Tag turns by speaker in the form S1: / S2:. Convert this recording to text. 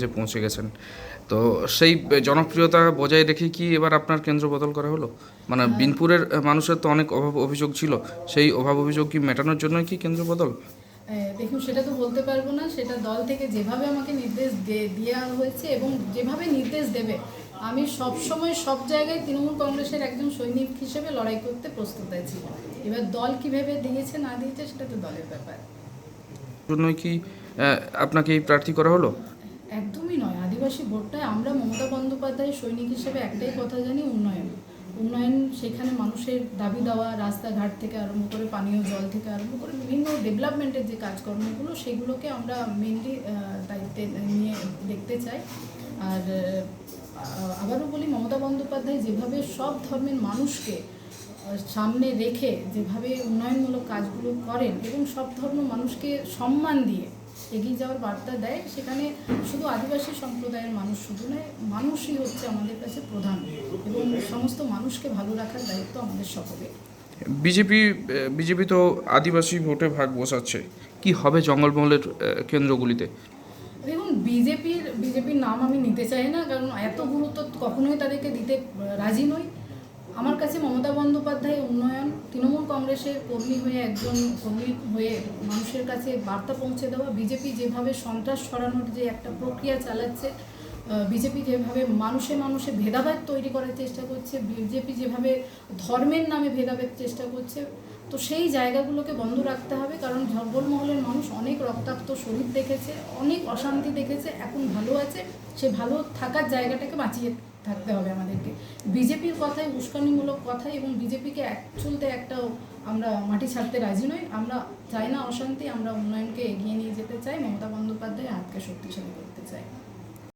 S1: যে পৌঁছে গেছেন। তো সেই জনপ্রিয়তা বজায় রেখে কি এবার আপনার কেন্দ্র বদল করা হলো? মানে বিনপুরের মানুষের তো অনেক অভাব অভিযোগ ছিল। সেই অভাব অভিযোগ কি মেটানোর জন্যই কি কেন্দ্র বদল?
S2: দেখুন, সেটা তো বলতে পারবো না। সেটা দল থেকে যেভাবে আমাকে নির্দেশ দেওয়া হয়েছে এবং যেভাবে নির্দেশ দেবে, আমি সবসময় সব জায়গায় তৃণমূল কংগ্রেসের একজন সৈনিক হিসেবে লড়াই করতে প্রস্তুত আছি। এবার দল কীভাবে দিয়েছে না দিয়েছে সেটা তো দলের ব্যাপার।
S1: জন্যই কি আপনাকে এই প্রার্থী করা হলো?
S2: একদমই নয়। আদিবাসী ভোটটায় আমরা মমতা বন্দ্যোপাধ্যায়ের সৈনিক হিসেবে একটাই কথা জানি, উন্নয়ন। উন্নয়ন, সেখানে মানুষের দাবি দেওয়া, রাস্তাঘাট থেকে আরম্ভ করে পানীয় জল থেকে আরম্ভ করে বিভিন্ন ডেভেলপমেন্টের যে কাজকর্মগুলো, সেগুলোকে আমরা মেনলি দায়িত্বে নিয়ে দেখতে চাই। আর আবারও বলি, মমতা বন্দ্যোপাধ্যায় যেভাবে সব ধর্মের মানুষকে সামনে রেখে যেভাবে উন্নয়নমূলক কাজগুলো করেন এবং সব ধর্ম মানুষকে সম্মান দিয়ে এগিয়ে যাওয়ার বার্তা দেয়, সেখানে শুধু আদিবাসী সম্প্রদায়ের মানুষ শুধু নয়, মানুষই হচ্ছে আমাদের কাছে প্রধান এবং সমস্ত মানুষকে ভালো রাখার দায়িত্ব আমাদের সকলের।
S1: বিজেপি তো আদিবাসী ভোটে ভাগ বসাচ্ছে। কি হবে জঙ্গলমহলের কেন্দ্রগুলিতে?
S2: দেখুন, বিজেপির নাম আমি নিতে চাই না, কারণ এত গুরুত্ব কখনোই তাদেরকে দিতে রাজি নই। আমার কাছে মমতা বন্দ্যোপাধ্যায় উন্নয়ন, তৃণমূল কংগ্রেসের একজন কর্মী হয়ে মানুষের কাছে বার্তা পৌঁছে দেওয়া, বিজেপি যেভাবে সন্ত্রাস ছড়ানোর যে একটা প্রক্রিয়া চালাচ্ছে, বিজেপি যেভাবে মানুষে ভেদাভেদ তৈরি করার চেষ্টা করছে, বিজেপি যেভাবে ধর্মের নামে ভেদাভেদ চেষ্টা করছে, তো সেই জায়গাগুলোকে বন্ধ রাখতে হবে। কারণ জঙ্গলমহলের মানুষ অনেক রক্তাক্ত শরীর দেখেছে, অনেক অশান্তি দেখেছে, এখন ভালো আছে। সে ভালো থাকার জায়গাটাকে বাঁচিয়ে থাকতে হবে আমাদেরকে। বিজেপির কথায় উস্কানিমূলক কথায় এবং বিজেপিকে চলতে একটাও আমরা মাটি ছাড়তে রাজি নই। আমরা চাই না অশান্তি, আমরা উন্নয়নকে এগিয়ে নিয়ে যেতে চাই, মমতা বন্দ্যোপাধ্যায় হাতকে শক্তিশালী করতে চাই।